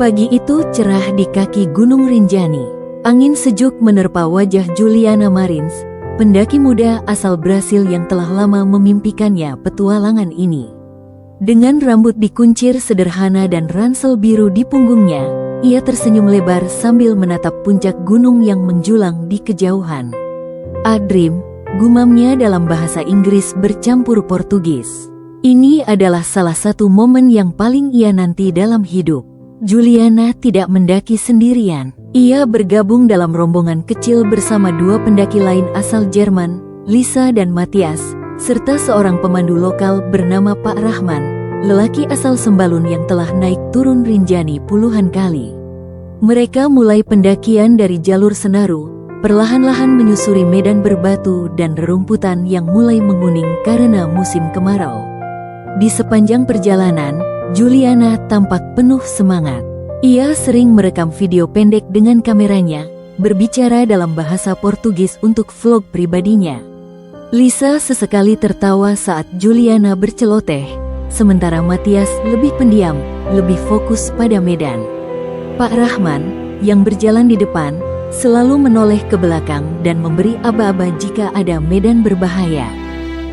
Pagi itu cerah di kaki Gunung Rinjani. Angin sejuk menerpa wajah Juliana Marins, pendaki muda asal Brasil yang telah lama memimpikannya petualangan ini. Dengan rambut dikuncir sederhana dan ransel biru di punggungnya, ia tersenyum lebar sambil menatap puncak gunung yang menjulang di kejauhan. "A dream," gumamnya dalam bahasa Inggris bercampur Portugis. Ini adalah salah satu momen yang paling ia nanti dalam hidup. Juliana tidak mendaki sendirian. Ia bergabung dalam rombongan kecil bersama dua pendaki lain asal Jerman, Lisa dan Matthias, serta seorang pemandu lokal bernama Pak Rahman, lelaki asal Sembalun yang telah naik turun Rinjani puluhan kali. Mereka mulai pendakian dari jalur Senaru, perlahan-lahan menyusuri medan berbatu dan rerumputan yang mulai menguning karena musim kemarau. Di sepanjang perjalanan, Juliana tampak penuh semangat. Ia sering merekam video pendek dengan kameranya, berbicara dalam bahasa Portugis untuk vlog pribadinya. Lisa sesekali tertawa saat Juliana berceloteh, sementara Matthias lebih pendiam, lebih fokus pada medan. Pak Rahman, yang berjalan di depan, selalu menoleh ke belakang dan memberi aba-aba jika ada medan berbahaya.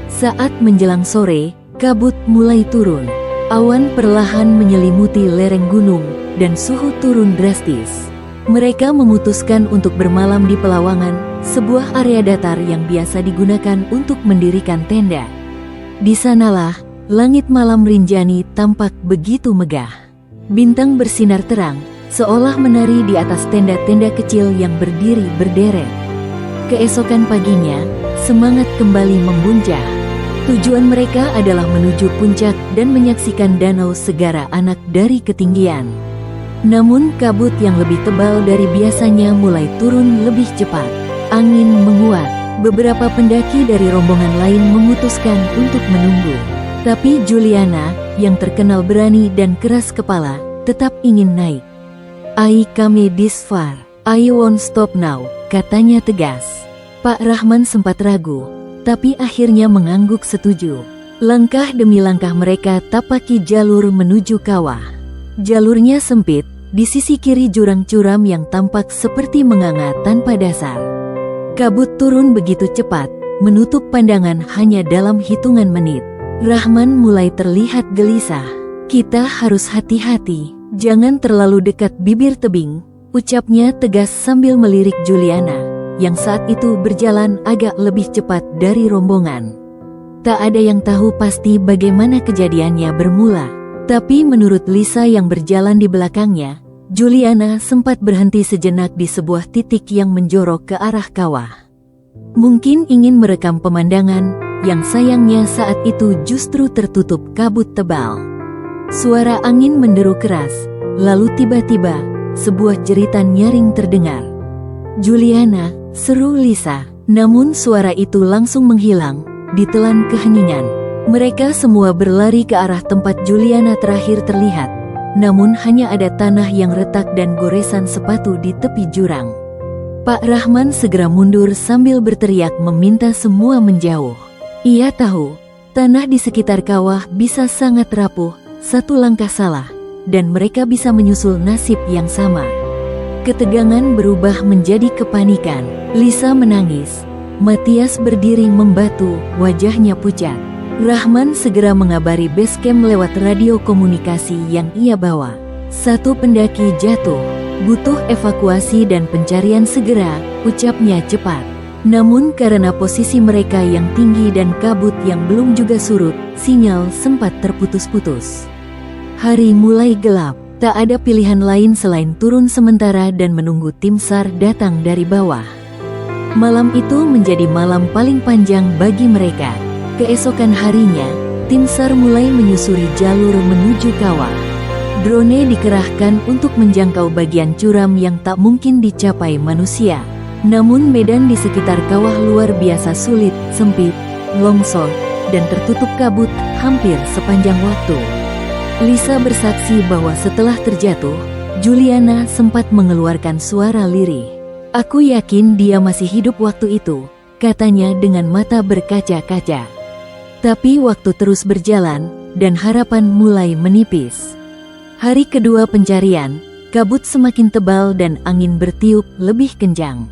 Saat menjelang sore, kabut mulai turun. Awan perlahan menyelimuti lereng gunung, dan suhu turun drastis. Mereka memutuskan untuk bermalam di Pelawangan, sebuah area datar yang biasa digunakan untuk mendirikan tenda. Di sanalah, langit malam Rinjani tampak begitu megah. Bintang bersinar terang, seolah menari di atas tenda-tenda kecil yang berdiri berderet. Keesokan paginya, semangat kembali membuncah. Tujuan mereka adalah menuju puncak dan menyaksikan Danau Segara Anak dari ketinggian. Namun kabut yang lebih tebal dari biasanya mulai turun lebih cepat. Angin menguat. Beberapa pendaki dari rombongan lain memutuskan untuk menunggu. Tapi Juliana, yang terkenal berani dan keras kepala, tetap ingin naik. "I come this far. I won't stop now," katanya tegas. Pak Rahman sempat ragu, tapi akhirnya mengangguk setuju. Langkah demi langkah mereka tapaki jalur menuju kawah. Jalurnya sempit, di sisi kiri jurang curam yang tampak seperti menganga tanpa dasar. Kabut turun begitu cepat, menutup pandangan hanya dalam hitungan menit. Rahman mulai terlihat gelisah. "Kita harus hati-hati, jangan terlalu dekat bibir tebing," ucapnya tegas sambil melirik Juliana, yang saat itu berjalan agak lebih cepat dari rombongan. Tak ada yang tahu pasti bagaimana kejadiannya bermula. Tapi menurut Lisa yang berjalan di belakangnya, Juliana sempat berhenti sejenak di sebuah titik yang menjorok ke arah kawah. Mungkin ingin merekam pemandangan, yang sayangnya saat itu justru tertutup kabut tebal. Suara angin menderu keras, lalu tiba-tiba, sebuah jeritan nyaring terdengar. "Juliana," seru Lisa, namun suara itu langsung menghilang, ditelan keheningan. Mereka semua berlari ke arah tempat Juliana terakhir terlihat, namun hanya ada tanah yang retak dan goresan sepatu di tepi jurang. Pak Rahman segera mundur sambil berteriak meminta semua menjauh. Ia tahu, tanah di sekitar kawah bisa sangat rapuh, satu langkah salah, dan mereka bisa menyusul nasib yang sama. Ketegangan berubah menjadi kepanikan. Lisa menangis. Matthias berdiri membatu, wajahnya pucat. Rahman segera mengabari base camp lewat radio komunikasi yang ia bawa. "Satu pendaki jatuh. Butuh evakuasi dan pencarian segera," ucapnya cepat. Namun karena posisi mereka yang tinggi dan kabut yang belum juga surut, sinyal sempat terputus-putus. Hari mulai gelap. Tak ada pilihan lain selain turun sementara dan menunggu tim SAR datang dari bawah. Malam itu menjadi malam paling panjang bagi mereka. Keesokan harinya, tim SAR mulai menyusuri jalur menuju kawah. Drone dikerahkan untuk menjangkau bagian curam yang tak mungkin dicapai manusia. Namun medan di sekitar kawah luar biasa sulit, sempit, longsor, dan tertutup kabut hampir sepanjang waktu. Lisa bersaksi bahwa setelah terjatuh, Juliana sempat mengeluarkan suara lirih. "Aku yakin dia masih hidup waktu itu," katanya dengan mata berkaca-kaca. Tapi waktu terus berjalan, dan harapan mulai menipis. Hari kedua pencarian, Kabut semakin tebal dan angin bertiup lebih kencang.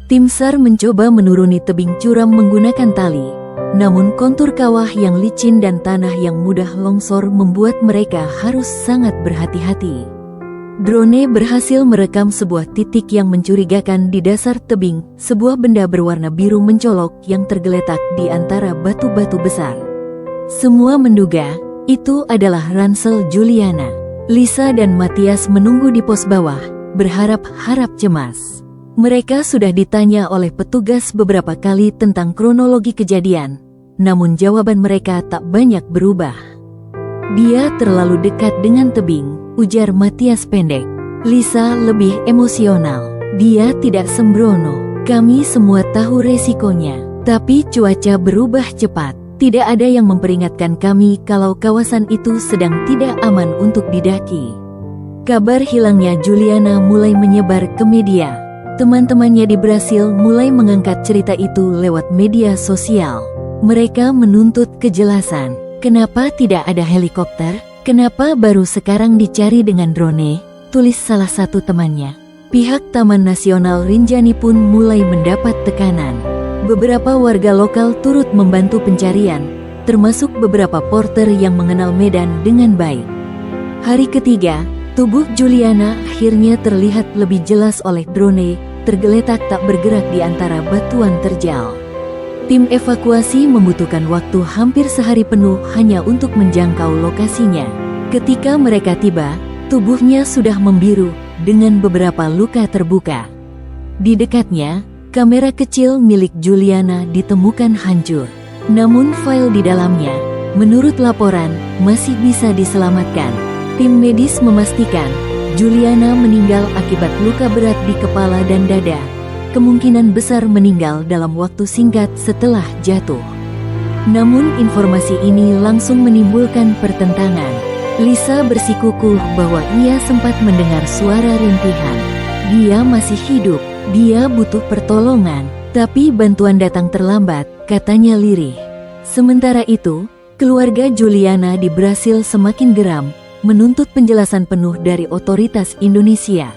Tim SAR mencoba menuruni tebing curam menggunakan tali, namun kontur kawah yang licin dan tanah yang mudah longsor membuat mereka harus sangat berhati-hati. Drone berhasil merekam sebuah titik yang mencurigakan di dasar tebing, sebuah benda berwarna biru mencolok yang tergeletak di antara batu-batu besar. Semua menduga itu adalah ransel Juliana. Lisa dan Matias menunggu di pos bawah, berharap-harap cemas. Mereka sudah ditanya oleh petugas beberapa kali tentang kronologi kejadian, namun jawaban mereka tak banyak berubah. Dia terlalu dekat dengan tebing, ujar Matias pendek. Lisa lebih emosional. Dia tidak sembrono. Kami semua tahu resikonya. Tapi cuaca berubah cepat. Tidak ada yang memperingatkan kami kalau kawasan itu sedang tidak aman untuk didaki. Kabar hilangnya Juliana mulai menyebar ke media. Teman-temannya di Brasil mulai mengangkat cerita itu lewat media sosial. Mereka menuntut kejelasan. Kenapa tidak ada helikopter? Kenapa baru sekarang dicari dengan drone? Tulis salah satu temannya. Pihak Taman Nasional Rinjani pun mulai mendapat tekanan. Beberapa warga lokal turut membantu pencarian, termasuk beberapa porter yang mengenal medan dengan baik. Hari ketiga, tubuh Juliana akhirnya terlihat lebih jelas oleh drone, tergeletak tak bergerak di antara batuan terjal. Tim evakuasi membutuhkan waktu hampir sehari penuh hanya untuk menjangkau lokasinya. Ketika mereka tiba, tubuhnya sudah membiru dengan beberapa luka terbuka. Di dekatnya, kamera kecil milik Juliana ditemukan hancur. Namun file di dalamnya, menurut laporan, masih bisa diselamatkan. Tim medis memastikan Juliana meninggal akibat luka berat di kepala dan dada. Kemungkinan besar meninggal dalam waktu singkat setelah jatuh. Namun informasi ini langsung menimbulkan pertentangan. Lisa bersikukuh bahwa ia sempat mendengar suara rintihan. Dia masih hidup, dia butuh pertolongan, tapi bantuan datang terlambat, katanya lirih. Sementara itu, keluarga Juliana di Brasil semakin geram, menuntut penjelasan penuh dari otoritas Indonesia.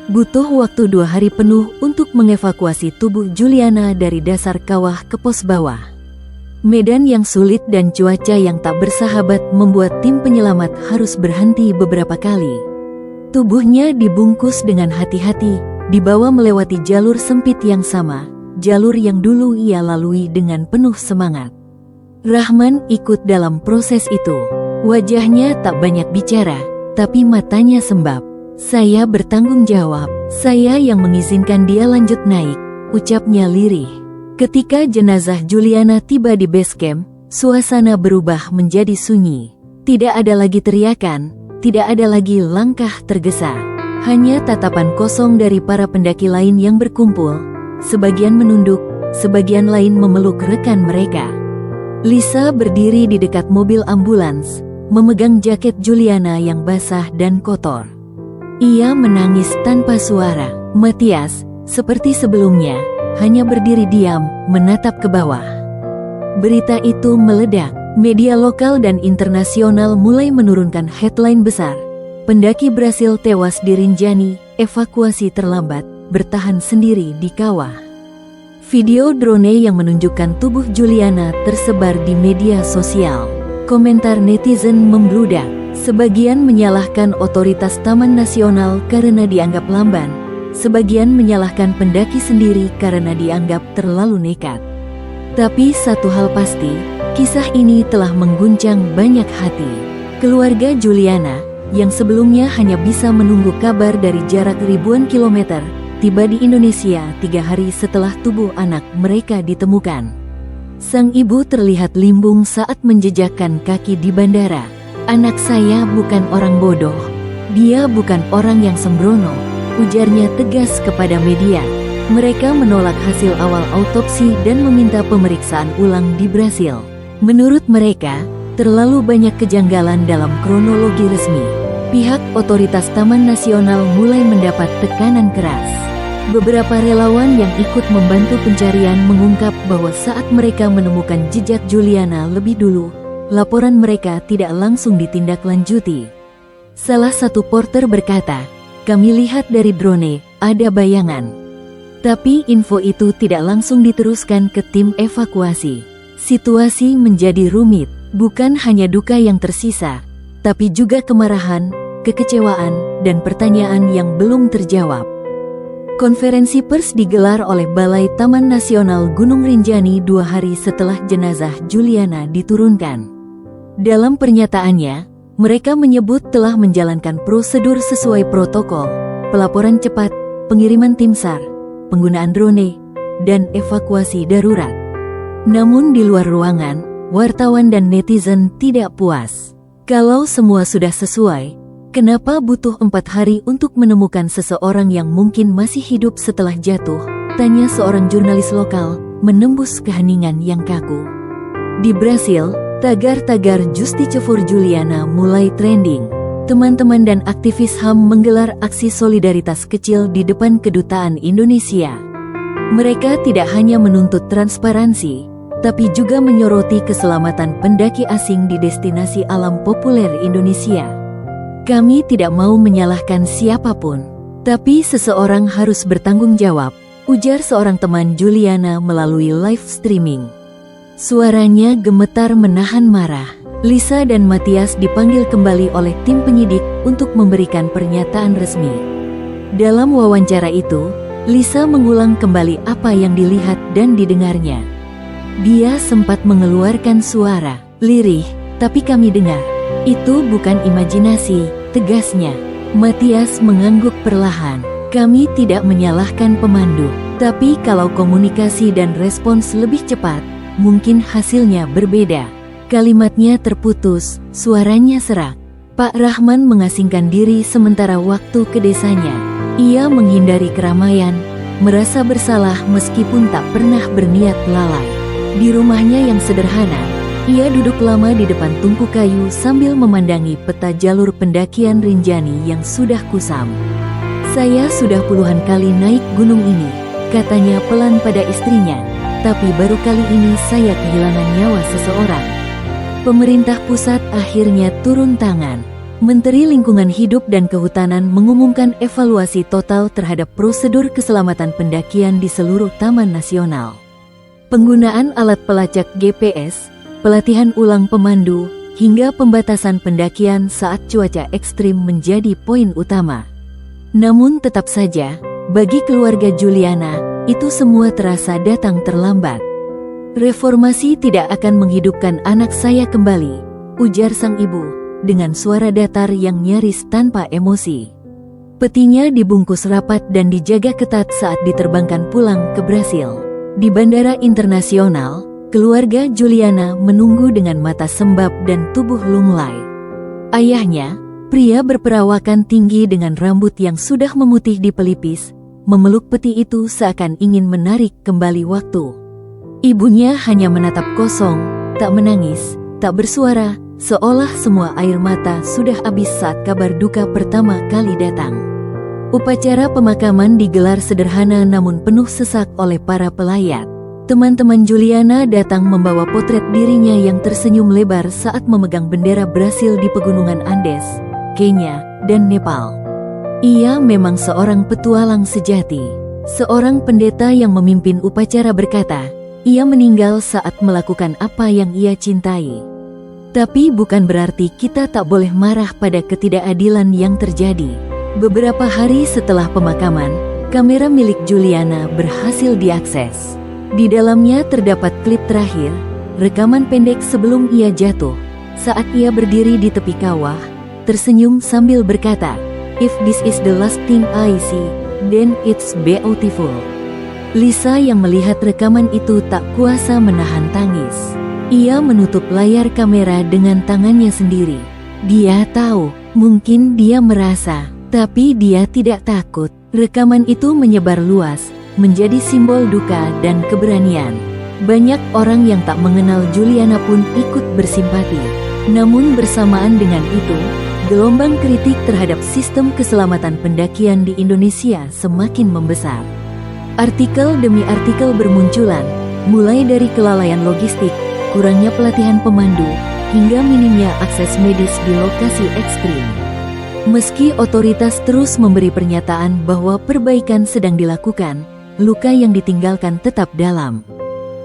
Butuh waktu 2 hari penuh untuk mengevakuasi tubuh Juliana dari dasar kawah ke pos bawah. Medan yang sulit dan cuaca yang tak bersahabat membuat tim penyelamat harus berhenti beberapa kali. Tubuhnya dibungkus dengan hati-hati, dibawa melewati jalur sempit yang sama, jalur yang dulu ia lalui dengan penuh semangat. Rahman ikut dalam proses itu. Wajahnya tak banyak bicara, tapi matanya sembab. Saya bertanggung jawab, saya yang mengizinkan dia lanjut naik, ucapnya lirih. Ketika jenazah Juliana tiba di base camp, suasana berubah menjadi sunyi. Tidak ada lagi teriakan, tidak ada lagi langkah tergesa. Hanya tatapan kosong dari para pendaki lain yang berkumpul, sebagian menunduk, sebagian lain memeluk rekan mereka. Lisa berdiri di dekat mobil ambulans, memegang jaket Juliana yang basah dan kotor. Ia menangis tanpa suara. Matias, seperti sebelumnya, hanya berdiri diam, menatap ke bawah. Berita itu meledak. Media lokal dan internasional mulai menurunkan headline besar. Pendaki Brasil tewas di Rinjani, evakuasi terlambat, bertahan sendiri di kawah. Video drone yang menunjukkan tubuh Juliana tersebar di media sosial. Komentar netizen membludak. Sebagian menyalahkan otoritas Taman Nasional karena dianggap lamban, sebagian menyalahkan pendaki sendiri karena dianggap terlalu nekat. Tapi satu hal pasti, kisah ini telah mengguncang banyak hati. Keluarga Juliana, yang sebelumnya hanya bisa menunggu kabar dari jarak ribuan kilometer, tiba di Indonesia 3 hari setelah tubuh anak mereka ditemukan. Sang ibu terlihat limbung saat menjejakkan kaki di bandara. Anak saya bukan orang bodoh. Dia bukan orang yang sembrono, ujarnya tegas kepada media. Mereka menolak hasil awal autopsi dan meminta pemeriksaan ulang di Brasil. Menurut mereka, terlalu banyak kejanggalan dalam kronologi resmi. Pihak otoritas Taman Nasional mulai mendapat tekanan keras. Beberapa relawan yang ikut membantu pencarian mengungkap bahwa saat mereka menemukan jejak Juliana lebih dulu, laporan mereka tidak langsung ditindaklanjuti. Salah satu porter berkata, Kami lihat dari drone, ada bayangan. Tapi info itu tidak langsung diteruskan ke tim evakuasi. Situasi menjadi rumit, bukan hanya duka yang tersisa, tapi juga kemarahan, kekecewaan, dan pertanyaan yang belum terjawab. Konferensi pers digelar oleh Balai Taman Nasional Gunung Rinjani 2 hari setelah jenazah Juliana diturunkan. Dalam pernyataannya, mereka menyebut telah menjalankan prosedur sesuai protokol, pelaporan cepat, pengiriman tim SAR, penggunaan drone, dan evakuasi darurat. Namun di luar ruangan, wartawan dan netizen tidak puas. Kalau semua sudah sesuai, kenapa butuh 4 hari untuk menemukan seseorang yang mungkin masih hidup setelah jatuh? Tanya seorang jurnalis lokal, menembus keheningan yang kaku. Di Brasil, tagar-tagar Justiça for Juliana mulai trending. Teman-teman dan aktivis HAM menggelar aksi solidaritas kecil di depan kedutaan Indonesia. Mereka tidak hanya menuntut transparansi, tapi juga menyoroti keselamatan pendaki asing di destinasi alam populer Indonesia. Kami tidak mau menyalahkan siapapun, tapi seseorang harus bertanggung jawab, ujar seorang teman Juliana melalui live streaming. Suaranya gemetar menahan marah. Lisa dan Matias dipanggil kembali oleh tim penyidik untuk memberikan pernyataan resmi. Dalam wawancara itu, Lisa mengulang kembali apa yang dilihat dan didengarnya. Dia sempat mengeluarkan suara lirih, tapi kami dengar. Itu bukan imajinasi, tegasnya. Matias mengangguk perlahan. Kami tidak menyalahkan pemandu, tapi kalau komunikasi dan respons lebih cepat, mungkin hasilnya berbeda. Kalimatnya terputus, suaranya serak. Pak Rahman mengasingkan diri sementara waktu ke desanya. Ia menghindari keramaian, merasa bersalah meskipun tak pernah berniat lalai. Di rumahnya yang sederhana, ia duduk lama di depan tungku kayu sambil memandangi peta jalur pendakian Rinjani yang sudah kusam. Saya sudah puluhan kali naik gunung ini, katanya pelan pada istrinya, tapi baru kali ini saya kehilangan nyawa seseorang. Pemerintah pusat akhirnya turun tangan. Menteri Lingkungan Hidup dan Kehutanan mengumumkan evaluasi total terhadap prosedur keselamatan pendakian di seluruh taman nasional. Penggunaan alat pelacak GPS, pelatihan ulang pemandu, hingga pembatasan pendakian saat cuaca ekstrim menjadi poin utama. Namun tetap saja, bagi keluarga Juliana, itu semua terasa datang terlambat. Reformasi tidak akan menghidupkan anak saya kembali, ujar sang ibu, dengan suara datar yang nyaris tanpa emosi. Petinya dibungkus rapat dan dijaga ketat saat diterbangkan pulang ke Brasil. Di Bandara Internasional, keluarga Juliana menunggu dengan mata sembab dan tubuh lunglai. Ayahnya, pria berperawakan tinggi dengan rambut yang sudah memutih di pelipis, memeluk peti itu seakan ingin menarik kembali waktu. Ibunya hanya menatap kosong, tak menangis, tak bersuara, seolah semua air mata sudah habis saat kabar duka pertama kali datang. Upacara pemakaman digelar sederhana namun penuh sesak oleh para pelayat. Teman-teman Juliana datang membawa potret dirinya yang tersenyum lebar saat memegang bendera Brasil di pegunungan Andes, Kenya, dan Nepal. Ia memang seorang petualang sejati. Seorang pendeta yang memimpin upacara berkata, ia meninggal saat melakukan apa yang ia cintai. Tapi bukan berarti kita tak boleh marah pada ketidakadilan yang terjadi. Beberapa hari setelah pemakaman, kamera milik Juliana berhasil diakses. Di dalamnya terdapat klip terakhir, rekaman pendek sebelum ia jatuh. Saat ia berdiri di tepi kawah, tersenyum sambil berkata, "If this is the last thing I see, then it's beautiful." Lisa yang melihat rekaman itu tak kuasa menahan tangis. Ia menutup layar kamera dengan tangannya sendiri. Dia tahu, mungkin dia merasa, tapi dia tidak takut. Rekaman itu menyebar luas, menjadi simbol duka dan keberanian. Banyak orang yang tak mengenal Juliana pun ikut bersimpati. Namun bersamaan dengan itu, gelombang kritik terhadap sistem keselamatan pendakian di Indonesia semakin membesar. Artikel demi artikel bermunculan, mulai dari kelalaian logistik, kurangnya pelatihan pemandu, hingga minimnya akses medis di lokasi ekstrim. Meski otoritas terus memberi pernyataan bahwa perbaikan sedang dilakukan, luka yang ditinggalkan tetap dalam.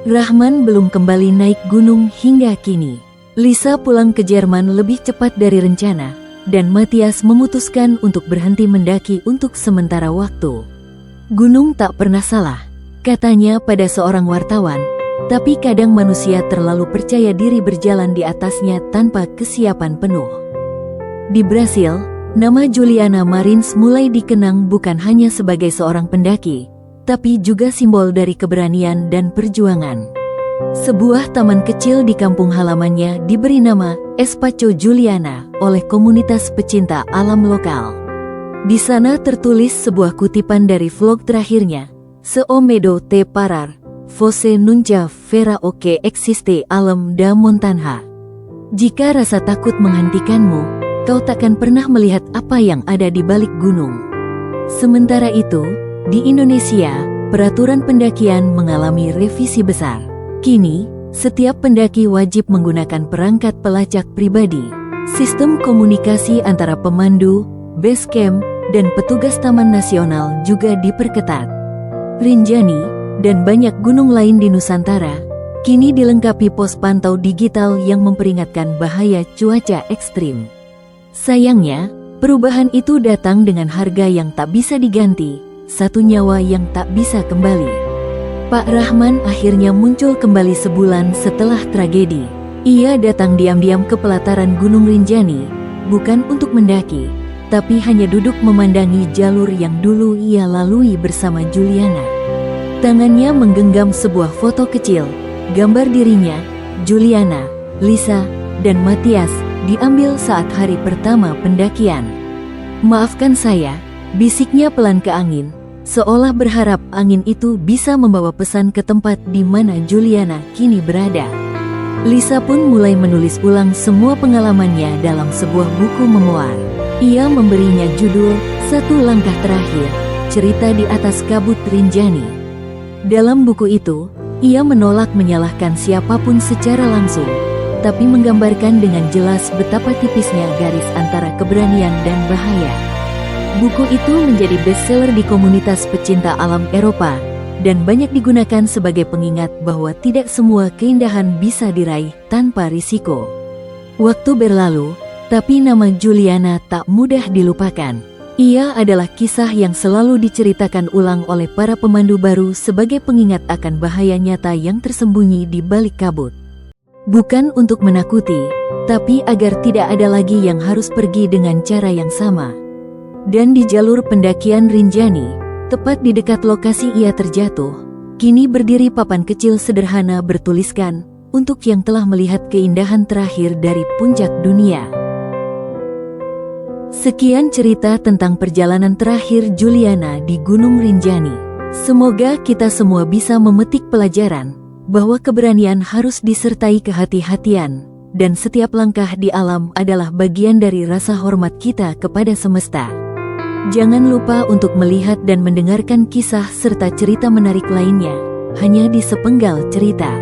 Rahman belum kembali naik gunung hingga kini. Lisa pulang ke Jerman lebih cepat dari rencana, dan Matthias memutuskan untuk berhenti mendaki untuk sementara waktu. Gunung tak pernah salah, katanya pada seorang wartawan, tapi kadang manusia terlalu percaya diri berjalan di atasnya tanpa kesiapan penuh. Di Brasil, nama Juliana Marins mulai dikenang bukan hanya sebagai seorang pendaki, tapi juga simbol dari keberanian dan perjuangan. Sebuah taman kecil di kampung halamannya diberi nama Espacio Juliana oleh komunitas pecinta alam lokal. Di sana tertulis sebuah kutipan dari vlog terakhirnya, "Se o medo te parar, você nunca verá o que existe além da montanha." Jika rasa takut menghentikanmu, kau takkan pernah melihat apa yang ada di balik gunung. Sementara itu, di Indonesia, peraturan pendakian mengalami revisi besar. Kini, setiap pendaki wajib menggunakan perangkat pelacak pribadi. Sistem komunikasi antara pemandu, base camp, dan petugas Taman Nasional juga diperketat. Rinjani, dan banyak gunung lain di Nusantara, kini dilengkapi pos pantau digital yang memperingatkan bahaya cuaca ekstrim. Sayangnya, perubahan itu datang dengan harga yang tak bisa diganti, satu nyawa yang tak bisa kembali. Pak Rahman akhirnya muncul kembali sebulan setelah tragedi. Ia datang diam-diam ke pelataran Gunung Rinjani, bukan untuk mendaki, tapi hanya duduk memandangi jalur yang dulu ia lalui bersama Juliana. Tangannya menggenggam sebuah foto kecil, gambar dirinya, Juliana, Lisa, dan Matthias, diambil saat hari pertama pendakian. "Maafkan saya," bisiknya pelan ke angin, seolah berharap angin itu bisa membawa pesan ke tempat di mana Juliana kini berada. Lisa pun mulai menulis ulang semua pengalamannya dalam sebuah buku memoir. Ia memberinya judul "Satu Langkah Terakhir, Cerita di Atas Kabut Rinjani". Dalam buku itu, ia menolak menyalahkan siapapun secara langsung, tapi menggambarkan dengan jelas betapa tipisnya garis antara keberanian dan bahaya. Buku itu menjadi bestseller di komunitas pecinta alam Eropa, dan banyak digunakan sebagai pengingat bahwa tidak semua keindahan bisa diraih tanpa risiko. Waktu berlalu, tapi nama Juliana tak mudah dilupakan. Ia adalah kisah yang selalu diceritakan ulang oleh para pemandu baru sebagai pengingat akan bahaya nyata yang tersembunyi di balik kabut. Bukan untuk menakuti, tapi agar tidak ada lagi yang harus pergi dengan cara yang sama. Dan di jalur pendakian Rinjani, tepat di dekat lokasi ia terjatuh, kini berdiri papan kecil sederhana bertuliskan, "Untuk yang telah melihat keindahan terakhir dari puncak dunia." Sekian cerita tentang perjalanan terakhir Juliana di Gunung Rinjani. Semoga kita semua bisa memetik pelajaran bahwa keberanian harus disertai kehati-hatian, dan setiap langkah di alam adalah bagian dari rasa hormat kita kepada semesta. Jangan lupa untuk melihat dan mendengarkan kisah serta cerita menarik lainnya, hanya di Sepenggal Cerita.